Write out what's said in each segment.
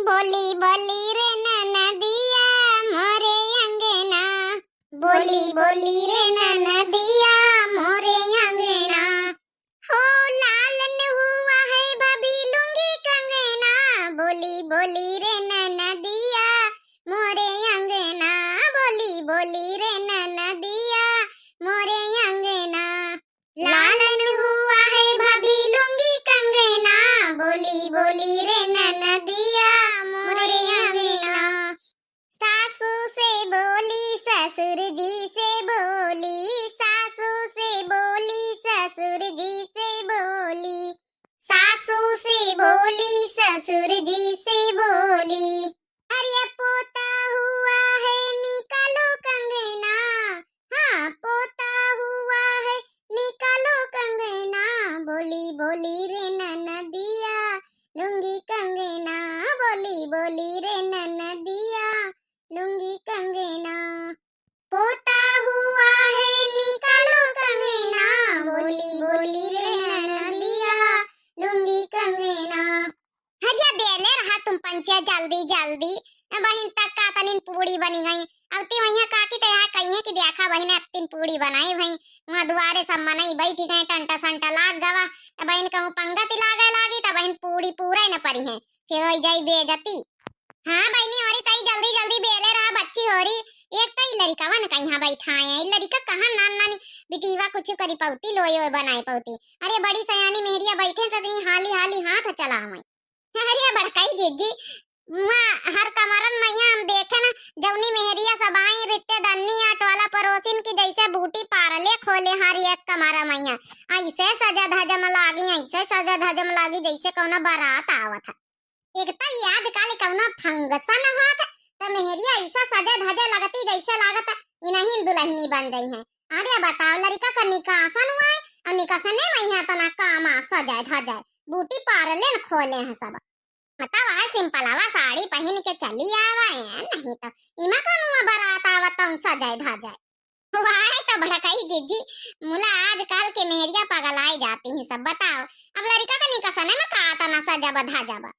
बोली बोली रे ननदिया मोरे अंगना, बोली बोली रे ननदिया मोरे अंगना, हो लालन हुआ है भाभी लुंगी कंगना, बोली बोली रे ननदिया मोरे अंगना, बोली बोली रे ननदिया मोरे अंगना, लालन हुआ है भाभी लुंगी कंगना, बोली बोली रे ननदिया मोरे अंगना, सासू से बोली ससुर जी से बोली, सासू से बोली ससुर जी से बोली, सासू से बोली ससुर जी से बोली, अरे पोता हुआ है निकालो कंगना, हाँ पोता हुआ है निकालो कंगना, बोली बोली रे ननदिया लुंगी कंगना, बोली बोली रे ननदिया लुंगी कंगना, पोता हुआ है निकालो कंगना, बोली बोली रे ननदिया लुंगी कंगना। हरिया बेले रहा तुम पंचे जल्दी जल्दी बहिन तक का तनिन पूड़ी बनी गई, अब ती वहिया काकी ते यहाँ कही है कि देखा बहिन अत्तिन पूड़ी बनाई भई, वहाँ दुआरे सब मनई बैठी गए टंटा संटा लाग गवा, बहिन कहूँ पंगति लागे लागी त बहिन पूड़ी पूरा न परी है, फिर हो जाई बेइज्जती। हाँ बहनी होरी तई जल्दी जल्दी बेले रहा बच्ची होरी, एक तई लड़का न कहीं बैठा है, लड़का कहाँ नान नानी बिटीवा कुछ करी पौती लोई ओय बनाई पौती, अरे बड़ी सयानी मेहरिया बैठे तो हाली हाली हाथ चला हमें, अरे बड़काई जीजी वहाँ हर कमरन मैया हम देखे ना जौनी मेहरिया सबाई रित्ते दन्नी आटवाला परोसिन की जैसे बूटी पारले खोले हर एक कमरा मैया, ऐसे सजा धजम लागी, ऐसे सजा धजम लागी जैसे कौना बारात आवत है, एक तो याद काली कौना फंगसन होत त मेहरिया ऐसा सजा धजा लगती जैसे लागत इनही दुल्हनी बन गई है। अरे बताओ लड़का का निकासन हुआ है और निकासने मैया तना कामा सजाए धजाए बूटी पारले न खोले हैं सब, बताओ आ सिंपल आवा साड़ी पहन के चली आवा है, नहीं तो इमा कौन बारात आवत तुम सजाए धजाए वाह तो भड़काई जीजी मुला आजकल के मेहरिया पगलाई जाती हैं सब, बताओ अब लड़का का निकासने में का तना सजा बधा जाबा,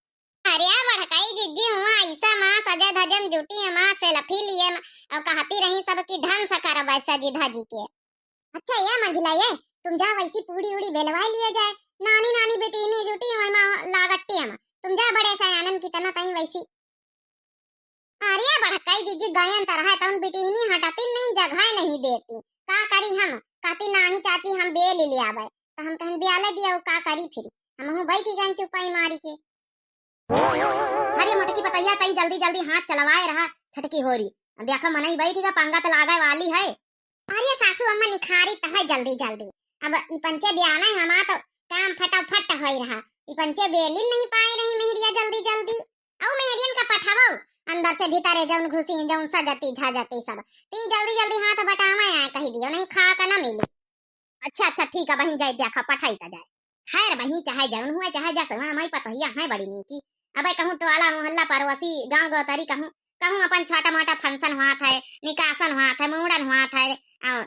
अरे भड़काई जीजी हुआ ऐसा माँ सजा धजम जुटी है माँ से लफी लिए और कहती रही सब की ढंग से कर वैसा जी धाजी के, अच्छा ये मंझला ये तुम जा वैसी पूड़ी उड़ी बेलवा लिए जाए, नानी नानी बेटी नहीं जुटी हुई माँ लागट्टी है तुम जा बड़े सयानन की तना कहीं वैसी, अरे भड़काई जीजी गायन तरह तुम बेटी नहीं हटाती नहीं जगह नहीं देती, का करी हम कहती नाही चाची हम बेल ले आवे तो हम कहीं ब्याले दिया का करी फिर हम हूं बैठी गए चुपाई मारी के, हरे मटकी बताइया तई जल्दी जल्दी हाथ चलवाए रहा छटकी होरी, देखो मनई बैठी का पंगा तो लागे वाली है, अरे सासू अम्मा निखारी तह जल्दी जल्दी, अब ई पंचे ब्याना है हमा तो काम फटाफट होई रहा, ई पंचे बेलिन नहीं पाए रही मेहरिया जल्दी जल्दी, औ मेहरियन का पठावो अंदर से भीतर जौन घुसी जौन सजती धजती सब, ती जल्दी जल्दी हाथ बटावा आए कही दियो नहीं खा का ना मिली, अच्छा अच्छा ठीक है बहन जाए देखा पठाई ता जाए, खैर बहनी चाहे जौन हुआ चाहे जैसे हमारी पतहिया है बड़ी नी की, अबे कहूँ टोला मोहल्ला पड़ोसी गांव गौतरी कहूँ कहूँ अपन छोटा मोटा फंक्शन हुआ था निकासन हुआ था मुंडन हुआ था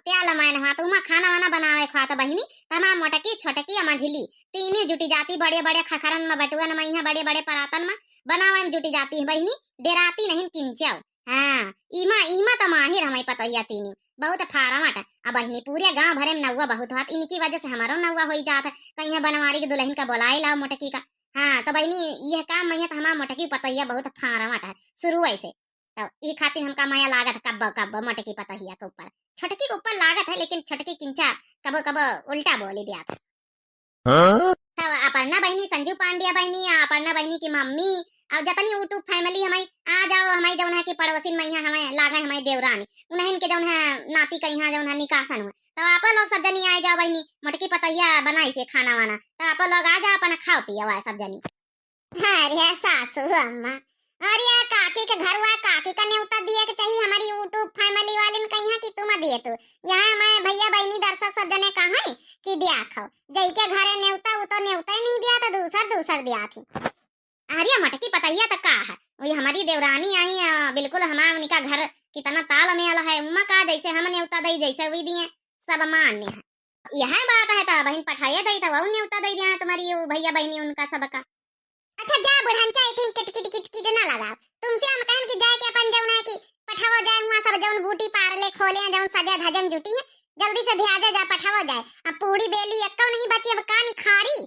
त्याल मैन हुआ तो उमा खाना वाना बनावे खुआ था बहिनी तमाम मोटकी छोटकी मझिली तीनों जुटी जाती, बड़े बड़े खखरन में बटुअन में यहाँ बड़े बड़े परातन में बनावे में जुटी जाती है बहिनी, डेराती नहीं किंचाओ, हाँ इमा इमा तो माहिर हमें पतैया तीनों बहुत फारमट अब बहिनी पूरे गांव भरे में नौवा बहुत हाथ इनकी वजह से हमारा नौवा हो जाता है, कहीं बनवारी के दुल्हन का बोलाई लाओ मोटकी का, हाँ तो बहनी यह काम मैं तो हमारा मोटकी पतैया बहुत फारमट है शुरू ऐसे, तो ये खातिर हमका माया लागत कब कब मोटकी पतैया के ऊपर छटकी के ऊपर लागत है, लेकिन छटकी किंचा कब कब उल्टा बोली दिया था, तो अपर्णा बहनी संजू पांड्या बहनी अपर्णा बहनी की मम्मी और जतनी यूट्यूब फैमिली हमारी आ जाओ हमारी जौन है कि पड़ोसिन में यहाँ हमें लागे हमारी देवरानी उन्हें के जौन है नाती का यहाँ जौन है निकासन हुआ, तो आप लोग सब जनी आ जाओ बहनी मोटकी पतैया बनाई से खाना वाना, तो आप लोग आ जाओ अपना खाओ पियो है सब जनी। अरे सासू अम्मा अरे काकी के घर हुआ काकी का न्योता दिया के चाहिए हमारी यूट्यूब फैमिली वाले ने कहीं कि तुम दिए तो यहाँ मैं भैया बहनी दर्शक सब जने कहा है कि दिया खाओ जई के घरे न्योता वो तो न्योता नहीं दिया तो दूसर दिया थी, अरे मटकी पतैया तक का है वही हमारी देवरानी आई बिल्कुल हमारा उनका घर कितना ताल मेल है उम्मा का जैसे हम न्योता दई जैसे वही दिए सब मान्य है, यह बात है तो बहन पठाइए दई तो वो न्योता दई दिया तुम्हारी भैया बहनी उनका सबका, अच्छा जा बुढ़ान चाय ठीक किट किट किट किट ना जाए हजम जुटी है, जल्दी से भेजा जा पठावा जाए। अब पूरी बेली एक्का नहीं बची, अब का निखारी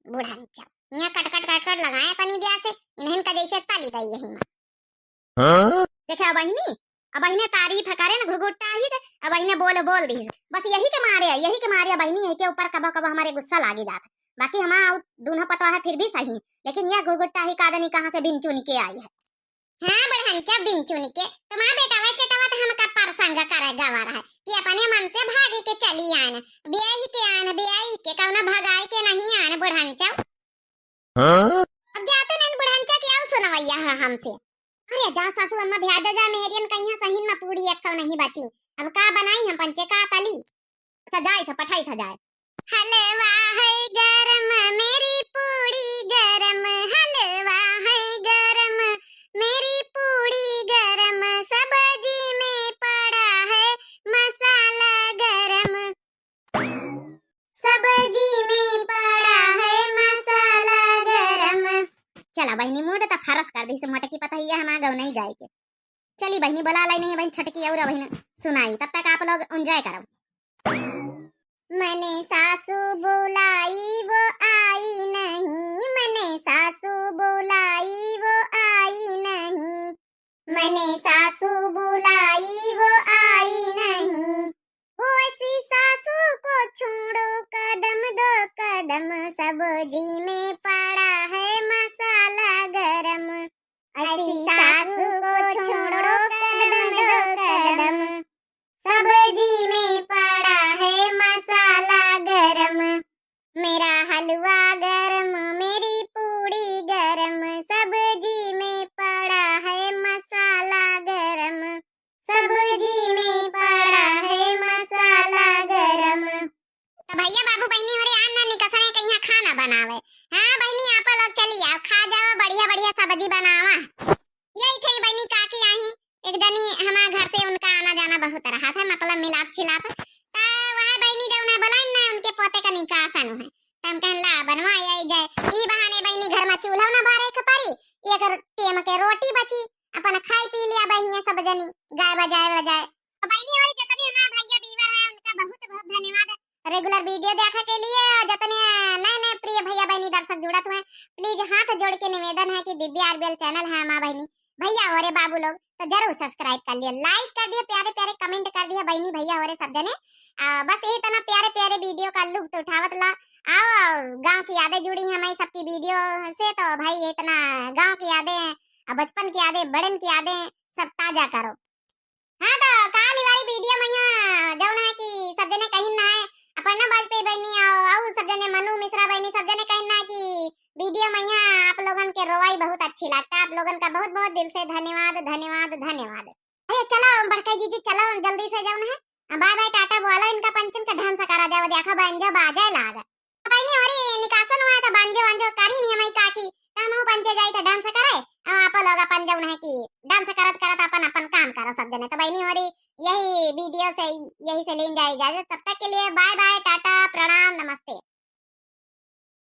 बुढ़ांचा यहाँ कट कट कट कट लगाया तनी दिया से इन्हन का जैसे तली दई यही में। हाँ देखा बहिनी, अब बहिने तारीफ करे ना घुघुट्टा ही के, अब बहिने बोल दी बस यही के मारे बहिनी है के ऊपर कब कब हमारे गुस्सा लागी जाता। बाकी हमारा दूल्हा पता है फिर भी सही, लेकिन यह घुघुट्टा ही कादनी कहां से बिन चुनी के आई है। हाँ बढ़ंचा बिन चुनी के तुम्हारा बेटा है चटवा तो हम का परसंग करे गवा रहा है कि अपने मन से भागी के चली आन ब्याही के कौना भगाई के नहीं आन बढ़ंचा। हाँ? अब जाते नहीं बढ़ंचा क्या सुनवैया है हमसे। अरे जा सासू अम्मा भेजा जा मेहरियन कहिया सही में पूरी एक नहीं बची, अब का बनाई हम पंचे का तली। अच्छा जाए था पठाई था जाए। हलवा है गरम मेरी पूरी गरम, हलवा है गरम मेरी पूरी गरम, सब्जी में पड़ा है मसाला गरम, सब्जी में पड़ा है मसाला गरम। चला बहनी मोटे तो फरस कर दी से मोटे की पता ही है हम आगे नहीं गाय के। चली बहनी बुला लाई नहीं बहन छटकी और बहन सुनाई, तब तक आप लोग एंजॉय करो। मने सासू बुलाई वो आई नहीं, मने सासू बुलाई वो आई नहीं, मने सासू बुलाई वो आई नहीं, वो ऐसी सासू को छोड़ो कदम दो कदम, सब्जी में पड़ा है मसाला गरम, ऐसी सासू को छोड़ो कदम दो कदम, सब्जी में पड़ा है मसाला गरम, मेरा हलवा गरम मेरी पूरी गरम, सब्जी में पड़ा है मसाला गरम, सब्जी में पड़ा है मसाला गरम। तो भैया बाबू बहनी हमारे आना निकसने कहीं खाना बनावे। हाँ बहनी आप लोग चली आओ खा जाओ बढ़िया बढ़िया सब्जी बनावा। यही थे बहनी काकी आई एक दनी हमारे घर से उनका आना जाना बहुत रहा था, मतलब मिलाप छिलाप ता वहां बहनी जब उन्हें बुलाई ना उनके पोते का निकाह सन है तम कहला बनवा आई जाए ई बहाने बहनी घर में चूल्हा ना बारे के परी एक टेम के रोटी बची अपन खाई पी लिया बहनिया सब जनी गाय बजाए बहनी हमारी जितनी हमारे भैया बीवर है उनका बहुत बहुत धन्यवाद रेगुलर वीडियो देखने के लिए। और जितने नए प्रिय भैया बहनी दर्शक जुड़त हुए प्लीज हाथ जोड़ के निवेदन है कि दिव्या आरबीएल चैनल है माँ बहनी भैया और बाबू लोग तो जरूर सब्सक्राइब कर लिए, लाइक कर दिए, प्यारे प्यारे कमेंट कर दिए बहनी भैया और सब जने। बस यही तना प्यारे प्यारे वीडियो का लुत्फ उठावत ला आओ। गांव की यादें जुड़ी हैं हमारी सबकी वीडियो से, तो भाई इतना गांव की यादें बचपन की यादें बड़न की यादें सब ताजा करो। हाँ तो काली वाली वीडियो में यहाँ जौन है कि सब जने कहीं ना है अपर्णा वाजपेयी बहनी और सब जने मनु मिश्रा बहनी सब जने कहीं ना कि वीडियो में यहाँ आप लोगन के रोवाई बहुत अच्छी लगता है। आप लोगन का बहुत बहुत दिल से धन्यवाद धन्यवाद धन्यवाद। अरे चलो बड़का जी चलो जल्दी से जाओ ना, बाय बाय टाटा बोला इनका पंचन का ढंग से करा जाओ देखो बंजो बाजे लाग बहनी हमारी निकासन हुआ तो बंजो बंजो करी नहीं हमारी काकी हम हो पंचे जाई तो डांस करे आप लोग अपन जौन है कि डांस करत करत अपन अपन काम करो सब जने। तो बहनी हमारी यही वीडियो से यही से लेन जाए इजाजत, तब तक के लिए बाय बाय टाटा प्रणाम नमस्ते।